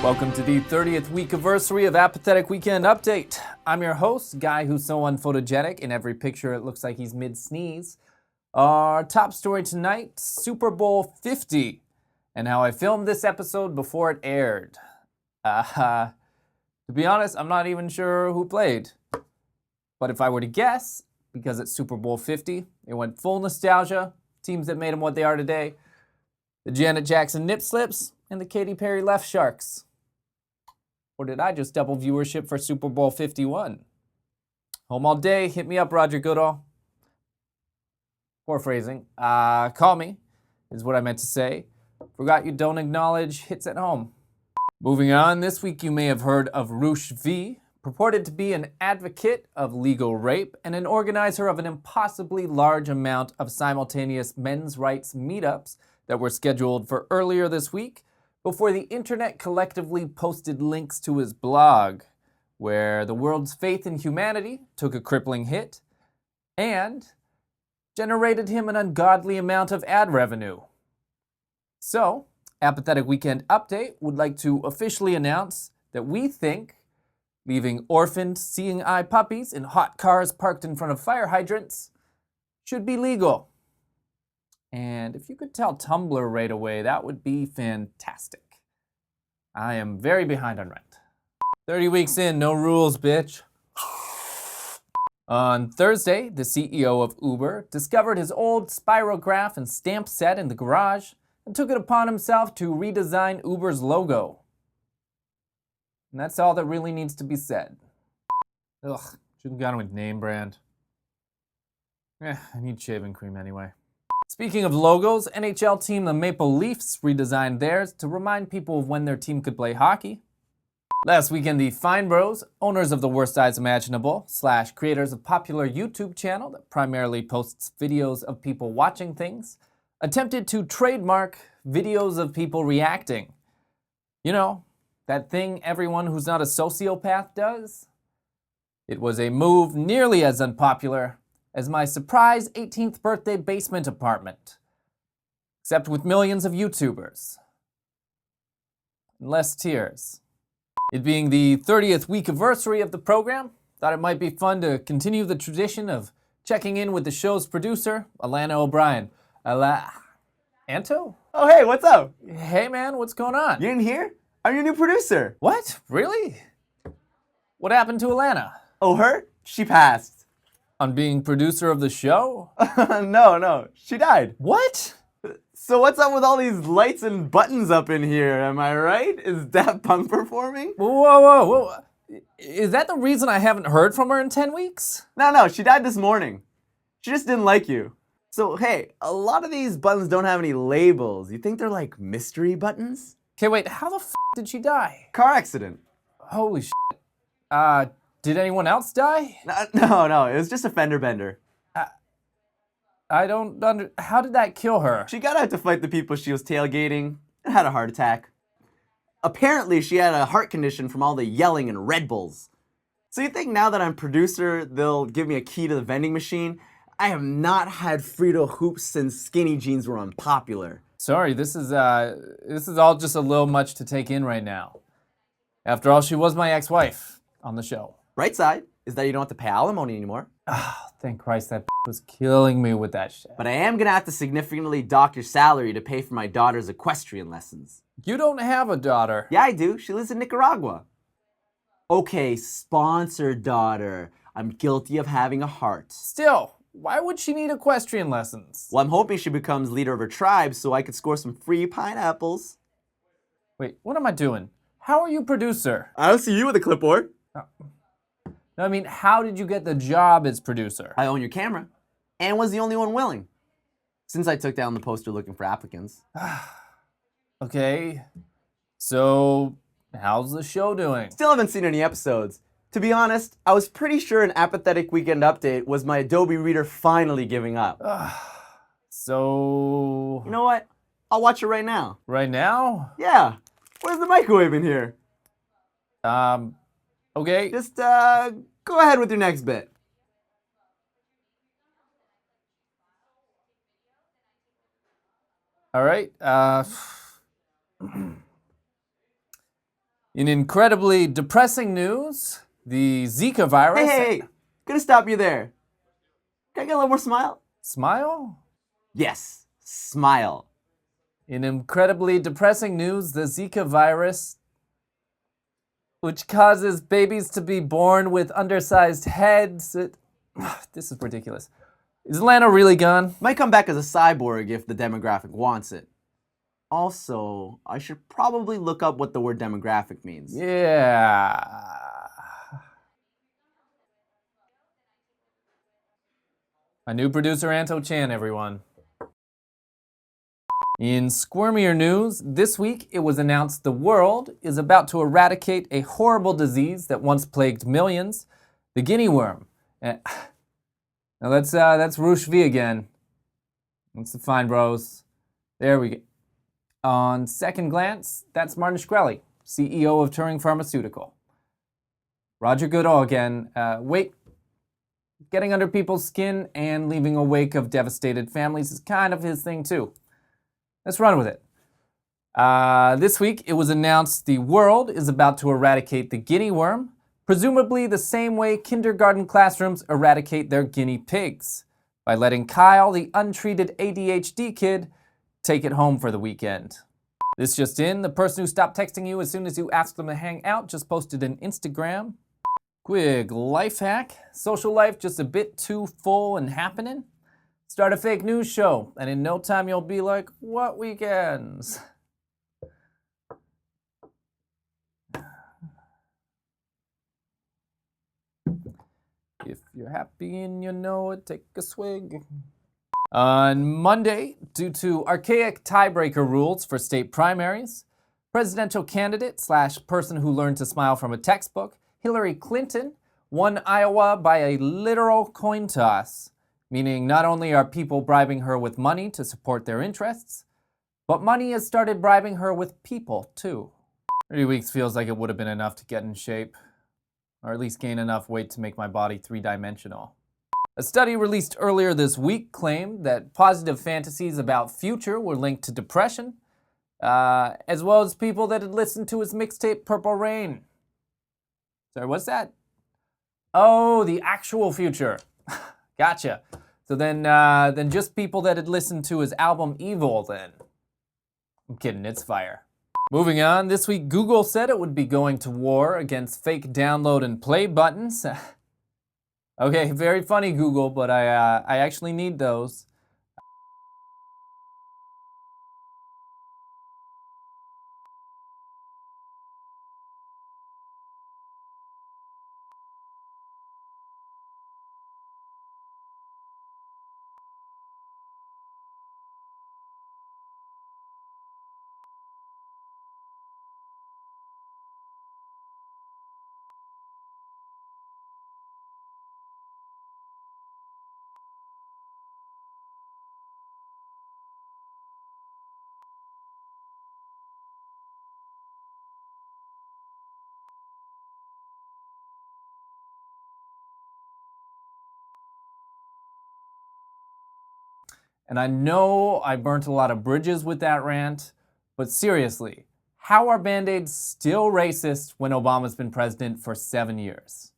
Welcome to the 30th Weekaversary of Apathetic Weekend Update. I'm your host, guy who's so unphotogenic. In every picture, it looks like he's mid-sneeze. Our top story tonight, Super Bowl 50, and how I filmed this episode before it aired. To be honest, I'm not even sure who played. But if I were to guess, because it's Super Bowl 50, it went full nostalgia, teams that made them what they are today, the Janet Jackson Nip Slips, and the Katy Perry Left Sharks. Or did I just double viewership for Super Bowl 51? Home all day, hit me up, Roger Goodall. Poor phrasing. Call me, is what I meant to say. Forgot you don't acknowledge hits at home. Moving on, this week you may have heard of Roosh V, purported to be an advocate of legal rape and an organizer of an impossibly large amount of simultaneous men's rights meetups that were scheduled for earlier this week, before the internet collectively posted links to his blog, where the world's faith in humanity took a crippling hit and generated him an ungodly amount of ad revenue. So, Apathetic Weekend Update would like to officially announce that we think leaving orphaned, seeing eye puppies in hot cars parked in front of fire hydrants should be legal. And if you could tell Tumblr right away, that would be fantastic. I am very behind on rent. 30 weeks in, no rules, bitch. On Thursday, the CEO of Uber discovered his old spirograph and stamp set in the garage and took it upon himself to redesign Uber's logo. And that's all that really needs to be said. Ugh, shouldn't have gone with name brand. I need shaving cream anyway. Speaking of logos, NHL team the Maple Leafs redesigned theirs to remind people of when their team could play hockey. Last weekend, the Fine Bros, owners of the worst size imaginable, / creators of popular YouTube channel that primarily posts videos of people watching things, attempted to trademark videos of people reacting. You know, that thing everyone who's not a sociopath does? It was a move nearly as unpopular as my surprise 18th birthday basement apartment, except with millions of YouTubers. And less tears. It being the 30th Weekaversary of the program, thought it might be fun to continue the tradition of checking in with the show's producer, Alana OBrien. Anto? Oh, hey, what's up? Hey man, what's going on? You didn't hear? I'm your new producer. What? Really? What happened to Alana? Oh, her? She passed. On being producer of the show? No, she died. What? So what's up with all these lights and buttons up in here, am I right? Is Daft Punk performing? Whoa. Is that the reason I haven't heard from her in 10 weeks? No, she died this morning. She just didn't like you. So, hey, a lot of these buttons don't have any labels. You think they're like mystery buttons? Okay, wait, how the f*** did she die? Car accident. Holy shit. Did anyone else die? No, it was just a fender bender. I don't how did that kill her? She got out to fight the people she was tailgating and had a heart attack. Apparently, she had a heart condition from all the yelling and Red Bulls. So you think now that I'm producer, they'll give me a key to the vending machine? I have not had Frito hoops since skinny jeans were unpopular. Sorry, this is all just a little much to take in right now. After all, she was my ex-wife on the show. Right side is that you don't have to pay alimony anymore. Thank Christ, that was killing me with that shit. But I am gonna have to significantly dock your salary to pay for my daughter's equestrian lessons. You don't have a daughter. Yeah, I do. She lives in Nicaragua. Okay, sponsored daughter. I'm guilty of having a heart. Still, why would she need equestrian lessons? Well, I'm hoping she becomes leader of her tribe so I could score some free pineapples. Wait, what am I doing? How are you producer? I don't see you with a clipboard. No, I mean, how did you get the job as producer? I own your camera and was the only one willing, since I took down the poster looking for applicants. Okay, so how's the show doing? Still haven't seen any episodes. To be honest, I was pretty sure an Apathetic Weekend Update was my Adobe Reader finally giving up. So... You know what? I'll watch it right now. Right now? Yeah. Where's the microwave in here? Okay. Just, go ahead with your next bit. All right. In incredibly depressing news, the Zika virus... Hey, gonna stop you there. Can I get a little more smile? Smile? Yes, smile. In incredibly depressing news, the Zika virus, which causes babies to be born with undersized heads... This is ridiculous. Is Alana really gone? Might come back as a cyborg if the demographic wants it. Also, I should probably look up what the word demographic means. Yeah. My new producer, Anto Chan, everyone. In squirmier news, this week it was announced the world is about to eradicate a horrible disease that once plagued millions, the guinea worm. Now that's Roosh V again. That's the fine bros. There we go. On second glance, that's Martin Shkreli, CEO of Turing Pharmaceutical. Roger Goodall again. Getting under people's skin and leaving a wake of devastated families is kind of his thing too. Let's run with it. This week, it was announced the world is about to eradicate the guinea worm, presumably the same way kindergarten classrooms eradicate their guinea pigs, by letting Kyle, the untreated ADHD kid, take it home for the weekend. This just in, the person who stopped texting you as soon as you asked them to hang out just posted an Instagram. Quick life hack. Social life just a bit too full and happening? Start a fake news show, and in no time you'll be like, what weekends? If you're happy and you know it, take a swig. On Monday, due to archaic tiebreaker rules for state primaries, presidential candidate / person who learned to smile from a textbook, Hillary Clinton, won Iowa by a literal coin toss, meaning not only are people bribing her with money to support their interests, but money has started bribing her with people too. 3 weeks feels like it would have been enough to get in shape, or at least gain enough weight to make my body three-dimensional. A study released earlier this week claimed that positive fantasies about future were linked to depression, as well as people that had listened to his mixtape Purple Rain. Sorry, what's that? Oh, the actual future. Gotcha. So then just people that had listened to his album Evil then. I'm kidding, it's fire. Moving on, this week Google said it would be going to war against fake download and play buttons. Okay, very funny Google, but I actually need those. And I know I burnt a lot of bridges with that rant, but seriously, how are Band-Aids still racist when Obama's been president for 7 years?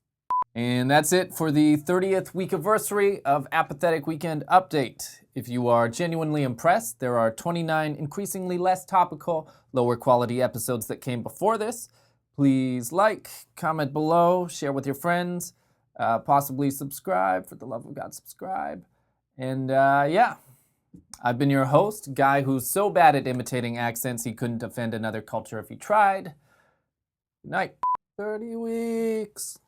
And that's it for the 30th Weekaversary of Apathetic Weekend Update. If you are genuinely impressed, there are 29 increasingly less topical, lower quality episodes that came before this. Please like, comment below, share with your friends, possibly subscribe. For the love of God, subscribe. And yeah. I've been your host, guy who's so bad at imitating accents he couldn't offend another culture if he tried. Good night. 30 weeks.